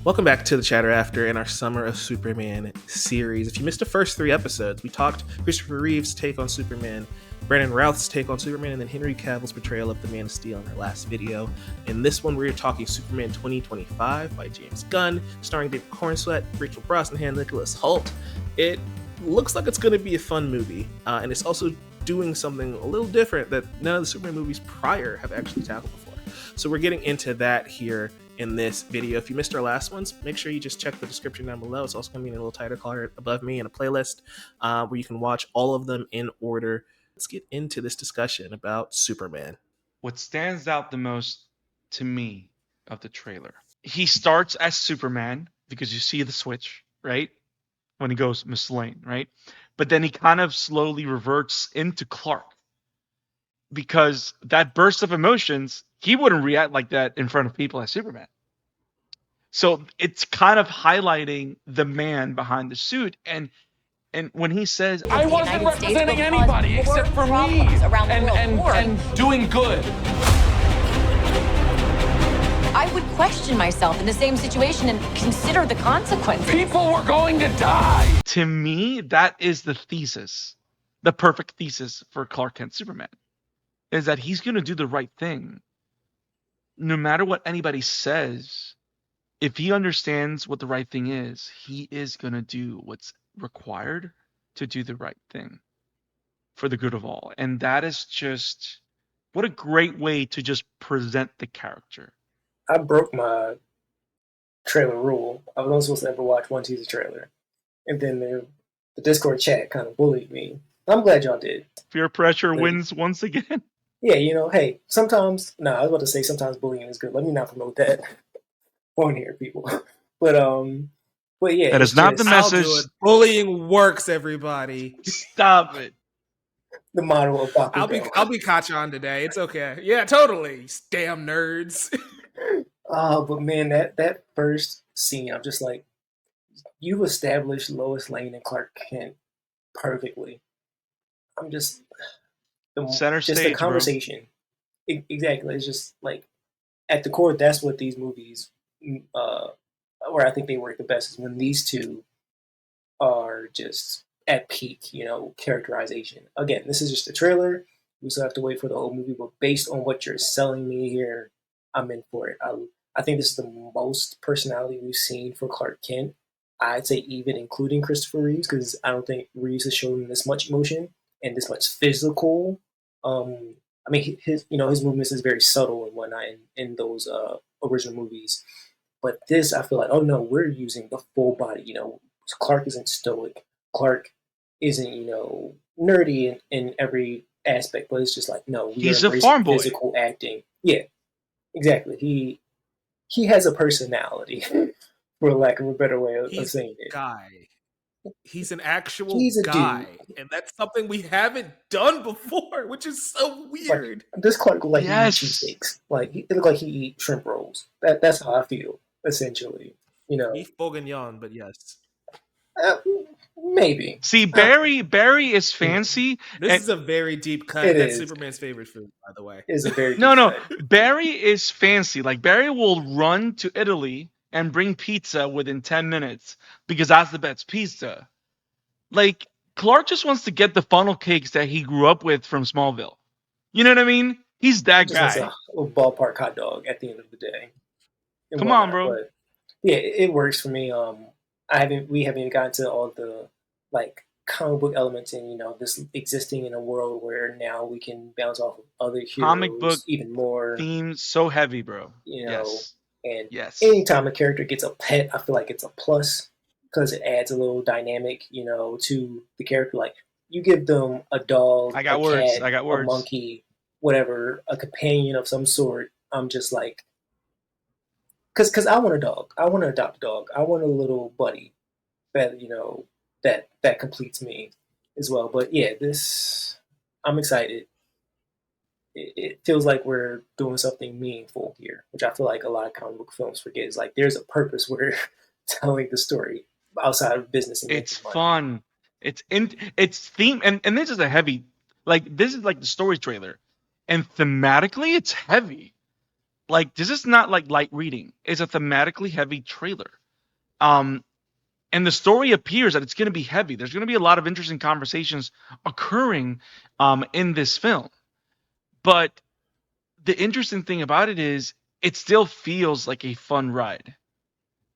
Welcome back to the Chatter After in our Summer of Superman series. If you missed the first 3 episodes, we talked Christopher Reeve's take on Superman, Brandon Routh's take on Superman, and then Henry Cavill's portrayal of the Man of Steel in our last video. In this one, we're talking Superman 2025 by James Gunn, starring David Corenswet, Rachel Brosnahan, Nicholas Hoult. It looks like it's going to be a fun movie, and it's also doing something a little different that none of the Superman movies prior have actually tackled before. So we're getting into that here in this video. If you missed our last ones, make sure you just check the description down below. It's also going to be in a little title card above me in a playlist where you can watch all of them in order. Let's get into this discussion about Superman. What stands out the most to me of the trailer, he starts as Superman because you see the switch, right? When he goes Miss Lane, right? But then he kind of slowly reverts into Clark because that burst of emotions, he wouldn't react like that in front of people as Superman. So it's kind of highlighting the man behind the suit. And when he says, I wasn't representing anybody except for me and doing good. I would question myself in the same situation and consider the consequences. People were going to die. To me, that is the thesis, the perfect thesis for Clark Kent Superman, is that he's going to do the right thing. No matter what anybody says, if he understands what the right thing is, he is going to do what's required to do the right thing for the good of all. And that is just, what a great way to just present the character. I broke my trailer rule. I was only supposed to ever watch one teaser trailer. And then the Discord chat kind of bullied me. I'm glad y'all did. Peer pressure wins once again. Yeah, hey, sometimes, I was about to say sometimes bullying is good. Let me not promote that on here, people. But yeah. That is not the message. Bullying works, everybody. Stop it. The motto of Dr. I'll be Kachan today. It's okay. Yeah, totally. Damn nerds. But man, that first scene, I'm just like, you've established Lois Lane and Clark Kent perfectly. I'm just center just stage, the conversation. Exactly. It's just like at the core, that's what these movies, where I think they work the best, is when these two are just at peak, characterization. Again, this is just a trailer. We still have to wait for the whole movie, but based on what you're selling me here, I'm in for it. I think this is the most personality we've seen for Clark Kent. I'd say even including Christopher Reeves, because I don't think Reeves has shown this much emotion and this much physical. I mean, his movements is very subtle and whatnot in those original movies. But this, I feel like, oh no, we're using the full body. Clark isn't stoic. Clark isn't, nerdy in every aspect, but it's just like, no, he's a farm boy. Physical acting. Yeah, exactly. He has a personality, for lack of a better way of saying it. Guy. He's an actual guy, dude. And that's something we haven't done before, which is so weird. Like, this Clark look like he eats cheesesteaks. Like it look like he eats shrimp rolls. That's how I feel, essentially. Beef bourguignon, but yes. Maybe. See, Barry is fancy. This is a very deep cut. That's Superman's favorite food, by the way. Is a very no. Barry is fancy. Like Barry will run to Italy and bring pizza within 10 minutes because that's the best pizza. Like Clark just wants to get the funnel cakes that he grew up with from Smallville. You know what I mean? He's that guy. Just a ballpark hot dog at the end of the day. Come on, bro. But yeah, it works for me. We haven't even gotten to all the comic book elements and this existing in a world where now we can bounce off of other heroes, comic book even more themes so heavy, bro. Yes. And yes. Anytime a character gets a pet, I feel like it's a plus because it adds a little dynamic, to the character. Like you give them a dog, cat, a monkey, whatever, a companion of some sort. I'm just like, because I want a dog. I want to adopt a dog. I want a little buddy that that completes me as well. But yeah, I'm excited. It feels like we're doing something meaningful here, which I feel like a lot of comic book films forget. Is like there's a purpose we're telling the story outside of business. And it's fun. It's theme, and this is a heavy, this is like the story trailer, and thematically it's heavy. Like, this is not like light reading. It's a thematically heavy trailer. And the story appears that it's going to be heavy. There's going to be a lot of interesting conversations occurring in this film. But the interesting thing about it is it still feels like a fun ride,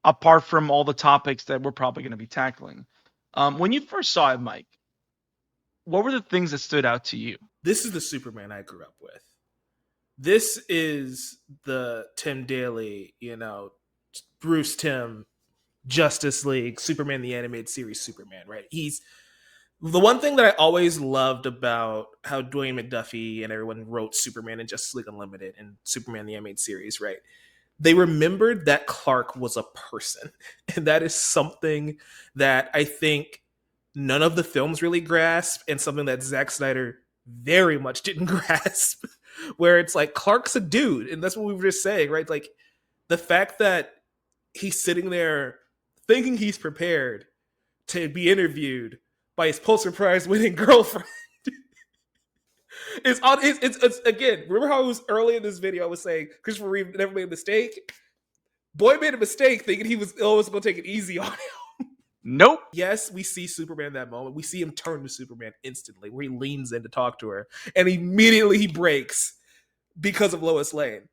apart from all the topics that we're probably going to be tackling. When you first saw it, Mike, what were the things that stood out to you? This is the Superman I grew up with. This is the Tim Daly, Bruce Timm, Justice League, Superman the Animated Series Superman, right? He's the one thing that I always loved about how Dwayne McDuffie and everyone wrote Superman and Justice League Unlimited and Superman the Animated Series, right? They remembered that Clark was a person. And that is something that I think none of the films really grasp, and something that Zack Snyder very much didn't grasp, where it's like Clark's a dude. And that's what we were just saying, right? Like the fact that he's sitting there thinking he's prepared to be interviewed by his Pulitzer Prize winning girlfriend. It's again, remember how it was early in this video I was saying Christopher Reeve never made a mistake? Boy made a mistake thinking he was always going to take it easy on him. Nope. Yes, we see Superman in that moment. We see him turn to Superman instantly, where he leans in to talk to her, and immediately he breaks because of Lois Lane.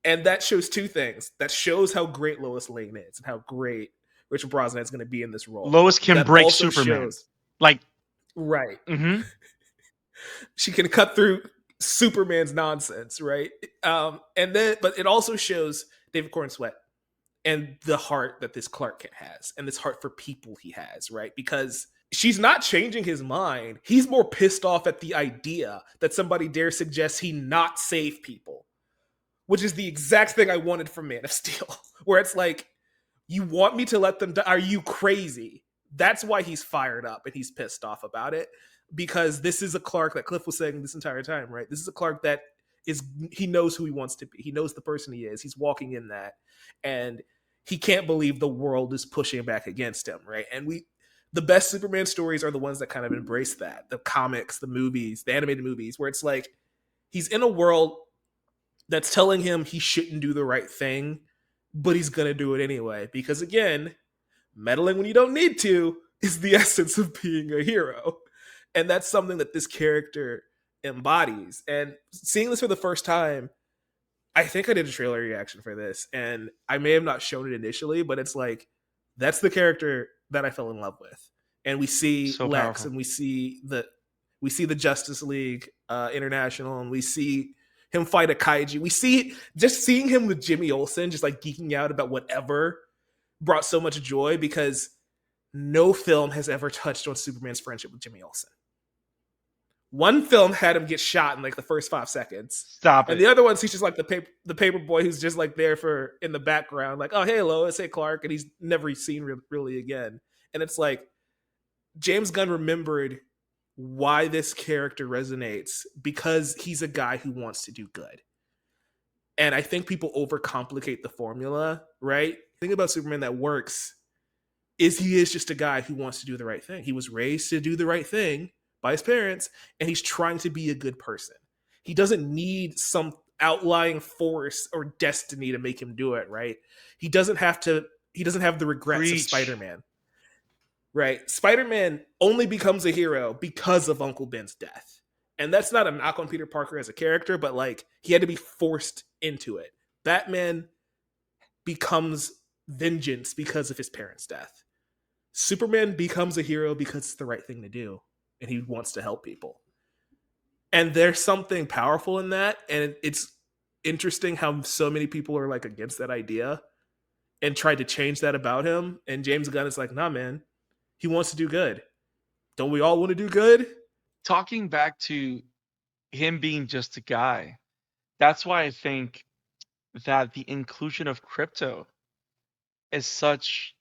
And that shows two things. That shows how great Lois Lane is and how great Rachel Brosnahan is going to be in this role. Lois can that break Superman. Like, right. Mm-hmm. She can cut through Superman's nonsense, right? But it also shows David Corenswet and the heart that this Clark Kent has, and this heart for people he has, right? Because she's not changing his mind. He's more pissed off at the idea that somebody dare suggest he not save people, which is the exact thing I wanted from Man of Steel, where it's like, you want me to let them die? Are you crazy? That's why he's fired up and he's pissed off about it, because this is a Clark that Cliff was saying this entire time, right? This is a Clark that he knows who he wants to be. He knows the person he is. He's walking in that, and he can't believe the world is pushing back against him, right? And the best Superman stories are the ones that kind of embrace that. The comics, the movies, the animated movies, where it's like he's in a world that's telling him he shouldn't do the right thing, but he's going to do it anyway. Because again, meddling when you don't need to is the essence of being a hero. And that's something that this character embodies. And seeing this for the first time, I think I did a trailer reaction for this, and I may have not shown it initially, but it's like, that's the character that I fell in love with. And we see So Lex, powerful. and we see the Justice League International, and we see him fight a kaiju. We see just seeing him with Jimmy Olsen, just like geeking out about whatever, brought so much joy, because no film has ever touched on Superman's friendship with Jimmy Olsen. One film had him get shot in like the first 5 seconds. Stop And it. the other one's he's just like the paper boy who's just like there for in the background, like, oh, hey, Lois, hey, Clark, and he's never seen really again. And it's like James Gunn remembered why this character resonates, because he's a guy who wants to do good. And I think people overcomplicate the formula, right? The thing about Superman that works is he is just a guy who wants to do the right thing. He was raised to do the right thing by his parents, and he's trying to be a good person. He doesn't need some outlying force or destiny to make him do it, right? He doesn't have the regrets of Preach. Spider-Man. Right? Spider-Man only becomes a hero because of Uncle Ben's death. And that's not a knock on Peter Parker as a character, but like, he had to be forced into it. Batman becomes vengeance because of his parents' death. Superman becomes a hero because it's the right thing to do, and he wants to help people. And there's something powerful in that, and it's interesting how so many people are like against that idea and tried to change that about him. And James Gunn is like, nah, man, he wants to do good. Don't we all want to do good? Talking back to him being just a guy, that's why I think that the inclusion of Krypto is such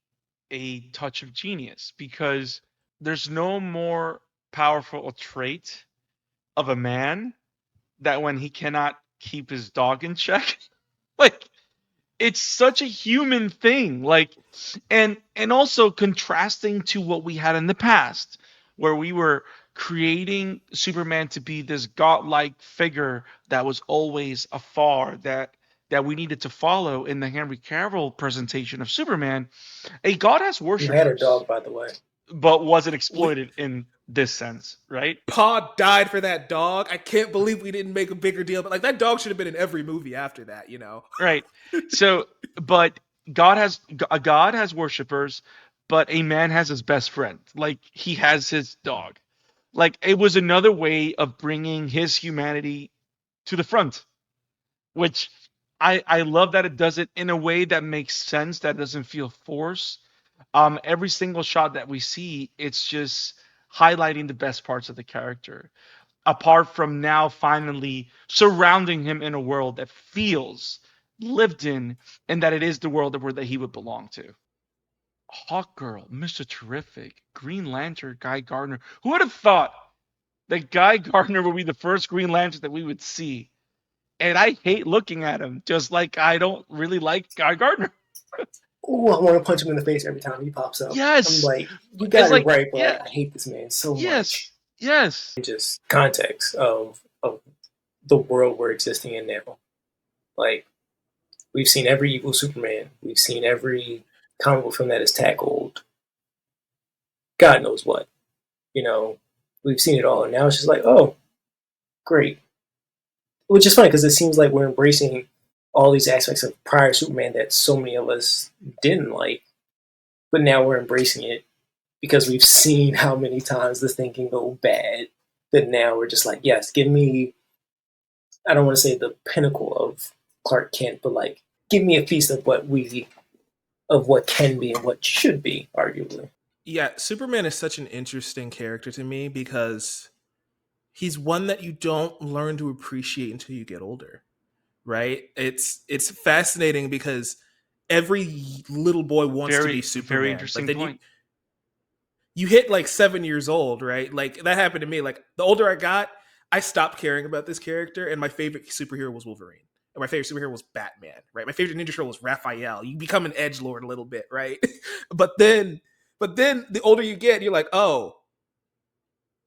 a touch of genius, because there's no more powerful a trait of a man that when he cannot keep his dog in check. Like, it's such a human thing. Like, and also contrasting to what we had in the past, where we were creating Superman to be this godlike figure that was always afar, that that we needed to follow in the Henry Cavill presentation of Superman, a god has You had a worshippers, dog, by the way. but wasn't exploited in this sense, right? Pa died for that dog. I can't believe we didn't make a bigger deal, but like that dog should have been in every movie after that, you know. Right. So, but a god has worshippers, but a man has his best friend. Like he has his dog. Like it was another way of bringing his humanity to the front, which I love that it does it in a way that makes sense, that doesn't feel forced. Every single shot that we see, it's just highlighting the best parts of the character. Apart from now finally surrounding him in a world that feels lived in, and that it is the world that he would belong to. Hawkgirl, Mr. Terrific, Green Lantern, Guy Gardner. Who would have thought that Guy Gardner would be the first Green Lantern that we would see? And I hate looking at him, just like I don't really like Guy Gardner. Ooh, I want to punch him in the face every time he pops up. Yes. I'm like, you got It's it like, right, but yeah. I hate this man so Yes. much. Yes. Just context of the world we're existing in now. Like, we've seen every evil Superman. We've seen every comic book film that is tackled. God knows what. You know, we've seen it all. And now it's just like, oh, great. Which is funny because it seems like we're embracing all these aspects of prior Superman that so many of us didn't like. But now we're embracing it because we've seen how many times this thing can go bad. That now we're just like, yes, give me, I don't want to say the pinnacle of Clark Kent, but like, give me a piece of what can be and what should be, arguably. Yeah, Superman is such an interesting character to me because he's one that you don't learn to appreciate until you get older, right? It's fascinating because every little boy wants to be Superman. Very interesting point. You hit like 7 years old, right? Like that happened to me. Like the older I got, I stopped caring about this character, and my favorite superhero was Wolverine. And my favorite superhero was Batman, right? My favorite Ninja Turtle was Raphael. You become an edgelord a little bit, right? but then the older you get, you're like, oh,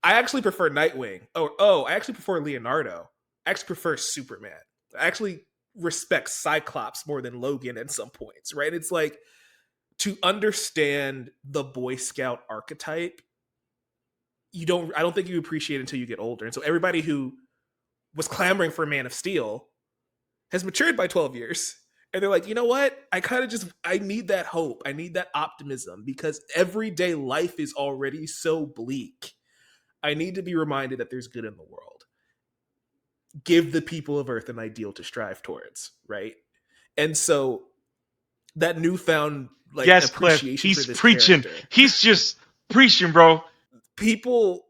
I actually prefer Nightwing. Oh, I actually prefer Leonardo. I actually prefer Superman. I actually respect Cyclops more than Logan at some points, right? It's like, to understand the Boy Scout archetype, I don't think you appreciate it until you get older. And so everybody who was clamoring for Man of Steel has matured by 12 years. And they're like, you know what? I need that hope. I need that optimism because everyday life is already so bleak. I need to be reminded that there's good in the world. Give the people of Earth an ideal to strive towards, right? And so that newfound appreciation Cliff, he's for this preaching. character. He's just preaching, bro. People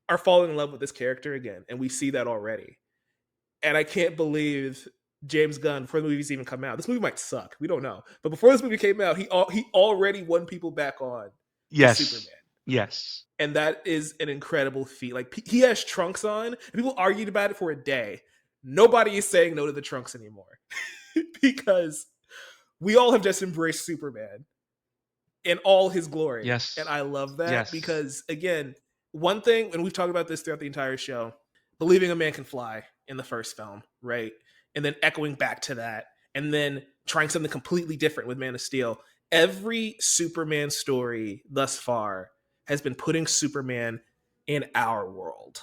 are falling in love with this character again, and we see that already. And I can't believe James Gunn, before the movie's even come out, this movie might suck. We don't know. But before this movie came out, he already won people back on Superman. Yes. And that is an incredible feat. Like, he has trunks on, and people argued about it for a day. Nobody is saying no to the trunks anymore. Because we all have just embraced Superman in all his glory. Yes. And I love that because, again, one thing, and we've talked about this throughout the entire show, believing a man can fly in the first film, right? And then echoing back to that, and then trying something completely different with Man of Steel. Every Superman story thus far has been putting Superman in our world.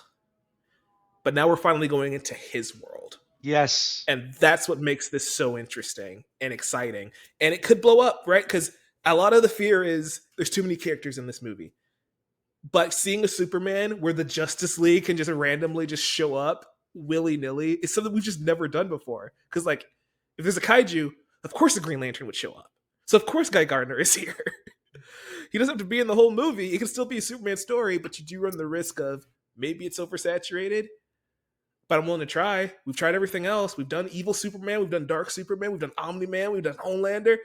But now we're finally going into his world. Yes. And that's what makes this so interesting and exciting. And it could blow up, right? Because a lot of the fear is there's too many characters in this movie. But seeing a Superman where the Justice League can just randomly just show up willy-nilly is something we've just never done before. Because, like, if there's a kaiju, of course the Green Lantern would show up. So, of course, Guy Gardner is here. He doesn't have to be in the whole movie. It can still be a Superman story, but you do run the risk of maybe it's oversaturated. But I'm willing to try. We've tried everything else. We've done Evil Superman. We've done Dark Superman. We've done Omni-Man. We've done Homelander.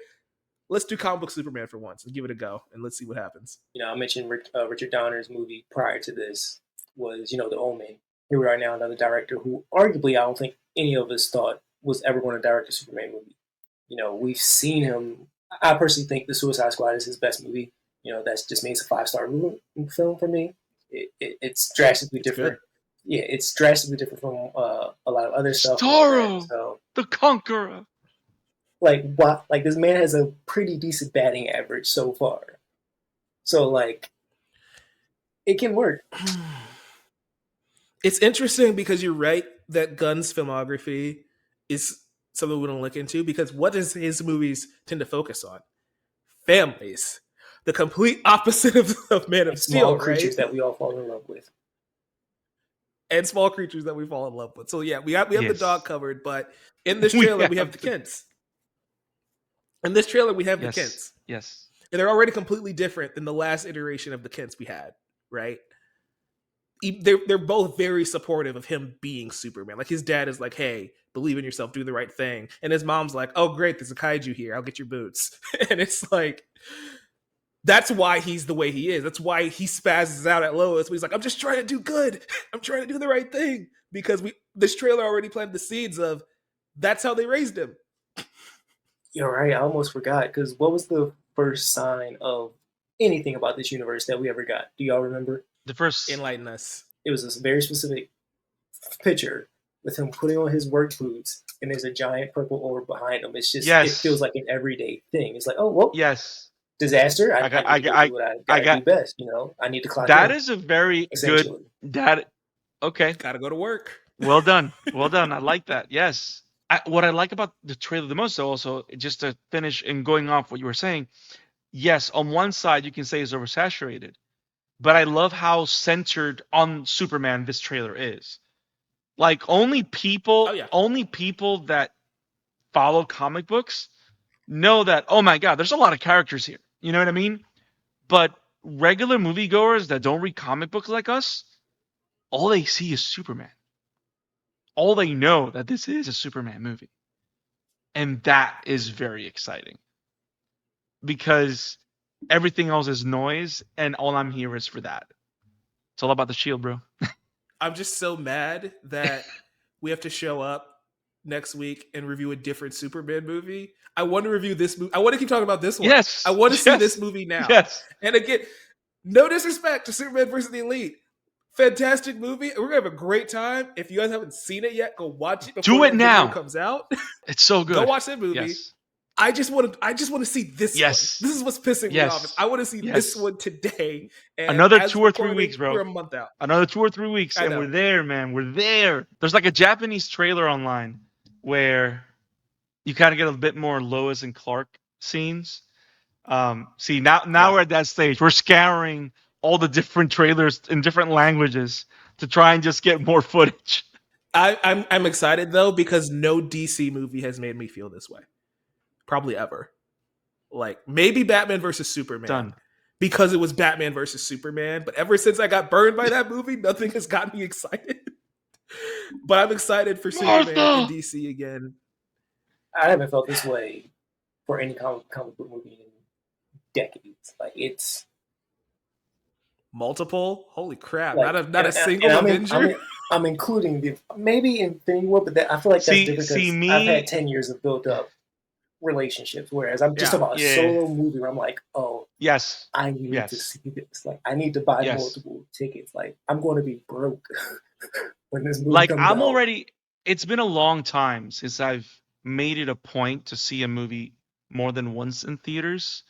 Let's do comic book Superman for once and give it a go, and let's see what happens. You know, I mentioned Richard Donner's movie prior to this was, The Omen. Here we are now, another director who arguably I don't think any of us thought was ever going to direct a Superman movie. We've seen him. I personally think The Suicide Squad is his best movie. That's just made a 5-star film for me. It's drastically different yeah, it's drastically different from a lot of other stuff. Starro, so, the Conqueror. like, what? Like, this man has a pretty decent batting average so far. So, like, it can work. It's interesting because you're right that Gunn's filmography is something we don't look into, because what does his movies tend to focus on? Families. The complete opposite of Man of Steel, Small creatures right? that we all fall in love with. And small creatures that we fall in love with. So yeah, we have Yes. the dog covered, but in this trailer we have the Kents. In this trailer we have the Kents. Yes. And they're already completely different than the last iteration of the Kents we had, right? They're both very supportive of him being Superman. Like, his dad is like, hey, believe in yourself, do the right thing. And his mom's like, oh, great, there's a kaiju here. I'll get your boots. And it's like, that's why he's the way he is. That's why he spazzes out at Lois. He's like, I'm just trying to do good. I'm trying to do the right thing. Because this trailer already planted the seeds of that's how they raised him. You're right. I almost forgot, because what was the first sign of anything about this universe that we ever got? Do y'all remember? The first. Enlighten us. It was a very specific picture with him putting on his work boots, and there's a giant purple orb behind him. It's just, It feels like an everyday thing. It's like, oh, well, yes, disaster. I do what I gotta do best. I need to clock that in, is a very good. That okay. Gotta go to work. Well done. Well done. I like that. Yes. What I like about the trailer the most, though, also, just to finish and going off what you were saying, yes, on one side you can say it's oversaturated, but I love how centered on Superman this trailer is. Like, only people that follow comic books know that, oh my God, there's a lot of characters here. You know what I mean? But regular moviegoers that don't read comic books like us, all they see is Superman. All they know that this is a Superman movie. And that is very exciting. Because everything else is noise, and all I'm here is for that. It's all about the shield, bro. I'm just so mad that we have to show up next week and review a different Superman movie. I want to review this movie. I want to keep talking about this one. Yes. I want to see this movie now. Yes. And again, no disrespect to Superman versus the Elite. Fantastic movie. We're going to have a great time. If you guys haven't seen it yet, go watch it before Do it now. It comes out. It's so good. Go watch that movie. Yes. I just want to see this one. This is what's pissing me off. I want to see this one today. And another 2 or 3 weeks, bro. We're a month out. Another 2 or 3 weeks, and we're there, man. We're there. There's like a Japanese trailer online where you kind of get a bit more Lois and Clark scenes. See, now we're at that stage. We're scouring all the different trailers in different languages to try and just get more footage. I'm excited though, because no DC movie has made me feel this way. Probably ever. Like, maybe Batman versus Superman. Done. Because it was Batman versus Superman. But ever since I got burned by that movie, nothing has got me excited. But I'm excited for Superman and DC again. I haven't felt this way for any comic book movie in decades. Like, it's multiple. Holy crap! Like, not a single Avenger. I'm including maybe Infinity War, but I feel like that's different because I've had 10 years of built up relationships. Whereas I'm just about a solo movie where I'm like, oh, yes, I need to see this. Like, I need to buy multiple tickets. Like, I'm going to be broke when this movie comes out. It's been a long time since I've made it a point to see a movie more than once in theaters.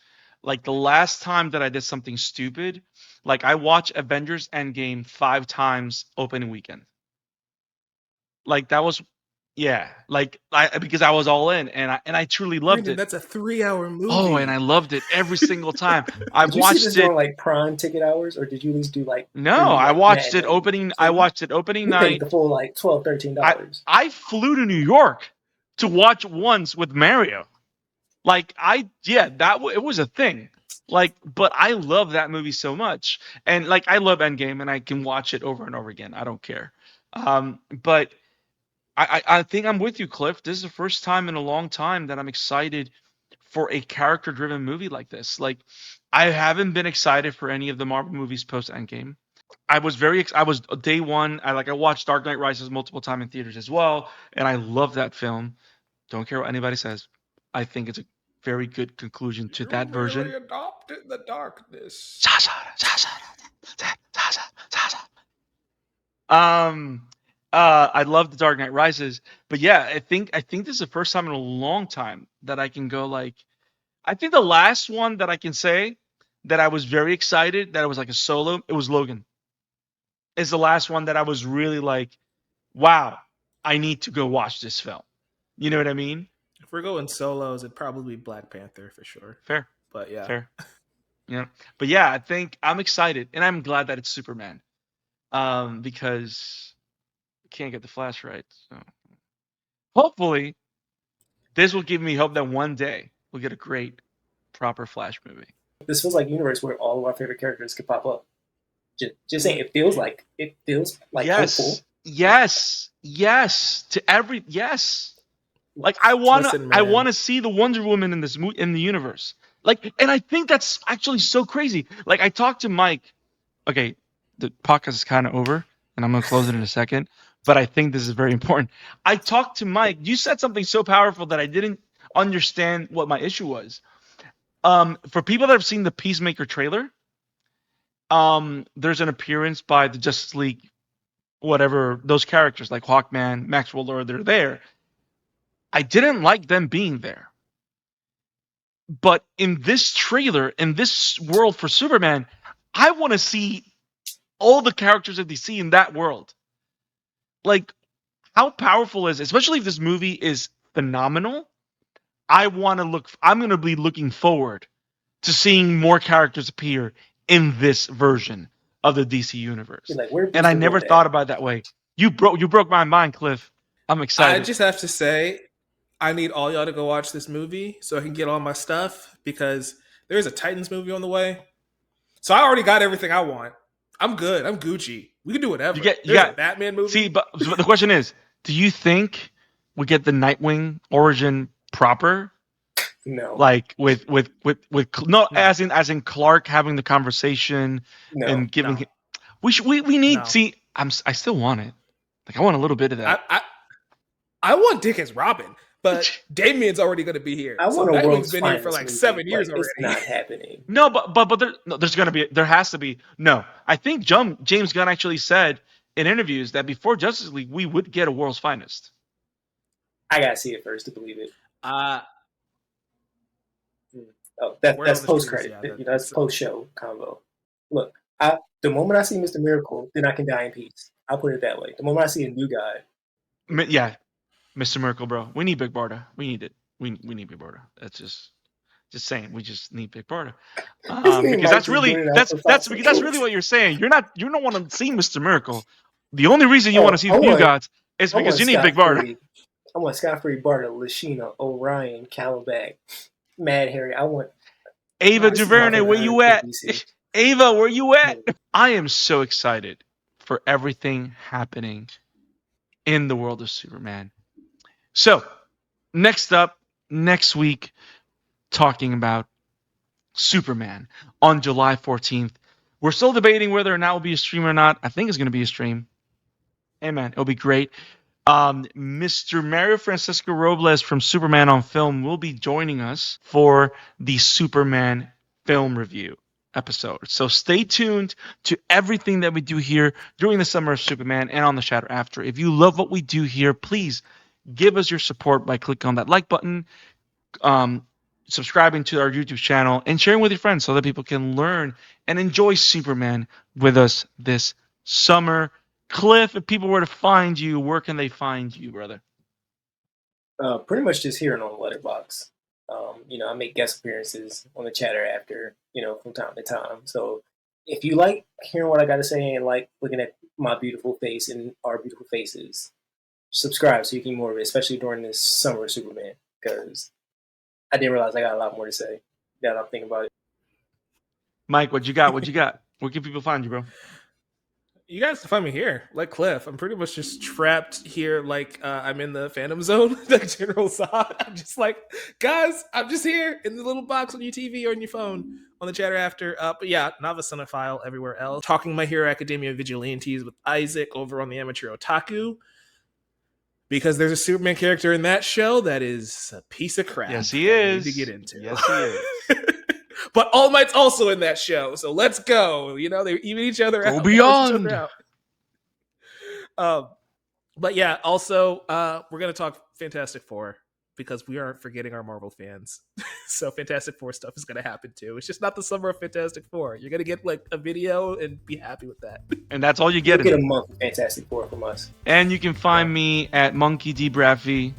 Like, the last time that I did something stupid, like, I watched Avengers Endgame 5 times opening weekend. Like, that was, because I was all in, and I truly loved it. That's a 3-hour movie. Oh, and I loved it every single time. Did you see this on like Prime ticket hours, or did you at least do like? No, I watched it opening. I watched it opening night. Paid the full like $12, $13. I flew to New York to watch once with Mario. Like, it was a thing. Like, but I love that movie so much. And like, I love Endgame, and I can watch it over and over again. I don't care. But I think I'm with you, Cliff. This is the first time in a long time that I'm excited for a character-driven movie like this. Like, I haven't been excited for any of the Marvel movies post Endgame. I was day one. I watched Dark Knight Rises multiple times in theaters as well, and I love that film. Don't care what anybody says. I think it's a very good conclusion to that version. Really adopted the darkness. I love The Dark Knight Rises, but yeah, I think this is the first time in a long time that I can go like. I think the last one that I can say that I was very excited that it was like a solo. It was Logan. Is the last one that I was really like, wow, I need to go watch this film. You know what I mean? If we're going solos, it'd probably be Black Panther for sure. Fair. But yeah. Fair. Yeah. But yeah, I think I'm excited and I'm glad that it's Superman. Because I can't get the Flash right. So hopefully this will give me hope that one day we'll get a great, proper Flash movie. This feels like a universe where all of our favorite characters could pop up. Just saying, it feels like yes, hopeful. yes, to every yes. Like I wanna see the Wonder Woman in this in the universe. Like, and I think that's actually so crazy. Like I talked to Mike. Okay, the podcast is kind of over, and I'm gonna close it in a second. But I think this is very important. I talked to Mike. You said something so powerful that I didn't understand what my issue was. For people that have seen the Peacemaker trailer, there's an appearance by the Justice League, whatever, those characters like Hawkman, Maxwell Lord, they're there. I didn't like them being there. But in this trailer, in this world for Superman, I want to see all the characters that they see in that world. Like, how powerful is it? Especially if this movie is phenomenal. I'm going to be looking forward to seeing more characters appear in this version of the DC universe. Like, and I never thought about it that way. You broke my mind, Cliff. I'm excited. I just have to say, I need all y'all to go watch this movie so I can get all my stuff, because there's a Titans movie on the way. So I already got everything I want. I'm good. I'm Gucci. We can do whatever. You got a Batman movie. See, but the question is, do you think we get the Nightwing origin proper? No. Like with no. As in Clark having the conversation and giving. No. We need. No. See, I still want it. Like I want a little bit of that. I want Dick as Robin. But Damien's already going to be here. I want Nightwing's been here for like 7 years already. It's not happening. No, but there has to be. No, I think James Gunn actually said in interviews that before Justice League, we would get a World's Finest. I got to see it first to believe it. That's post-credit. Yeah, that's post-show combo. Look, the moment I see Mr. Miracle, then I can die in peace. I'll put it that way. The moment I see a new guy. Yeah. Mr. Miracle, bro. We need Big Barda. We need it. We need Big Barda. That's just saying. We just need Big Barda. Because that's really what you're saying. You don't want to see Mr. Miracle. The only reason you want to see the New Gods is because you need Big Barda. I want Scott-Free Barda, Lashina, Orion, Calabac, Mad Harry. I want Ava DuVernay. Where you at? Ava, where you at? I am so excited for everything happening in the world of Superman. So, next up, next week, talking about Superman on July 14th. We're still debating whether or not it will be a stream or not. I think it's going to be a stream. Hey, man, it'll be great. Mr. Mario Francisco Robles from Superman on Film will be joining us for the Superman film review episode. So stay tuned to everything that we do here during the Summer of Superman and on the Shadow After. If you love what we do here, please give us your support by clicking on that like button, subscribing to our YouTube channel, and sharing with your friends so that people can learn and enjoy Superman with us this summer. Cliff, if people were to find you, where can they find you, brother? Pretty much just here on Letterboxd. I make guest appearances on the Chatter After, from time to time. So if you like hearing what I got to say and like looking at my beautiful face and our beautiful faces, subscribe so you can get more of it, especially during this Summer of Superman, because I didn't realize I got a lot more to say now that I'm thinking about it. Mike, what you got? Where can people find you, bro? You guys can find me here, like Cliff. I'm pretty much just trapped here, like I'm in the Phantom Zone, like General Zod. I'm just like, guys, I'm just here in the little box on your TV or on your phone on the Chatter After. But yeah, Novice Cinephile everywhere else. Talking My Hero Academia Vigilantes with Isaac over on the Amateur Otaku. Because there's a Superman character in that show that is a piece of crap. Yes, he is. To get into. Yes, he is. But All Might's also in that show, so let's go. They even each other out. Go beyond. But yeah, also we're gonna talk Fantastic Four because we aren't forgetting our Marvel fans. So Fantastic Four stuff is gonna happen too. It's just not the summer of Fantastic Four. You're gonna get like a video and be happy with that. And that's all you get. You'll get a month of Fantastic Four from us. And you can find me at Monkey D. Braffy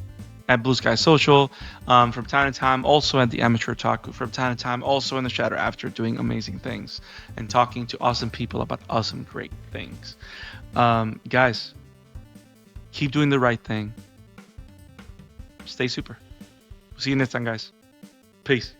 at Blue Sky Social, from time to time, also at the Amateur Otaku, from time to time, also in the Shadow After, doing amazing things and talking to awesome people about awesome, great things. Guys, keep doing the right thing. Stay super. See you next time, guys. Peace.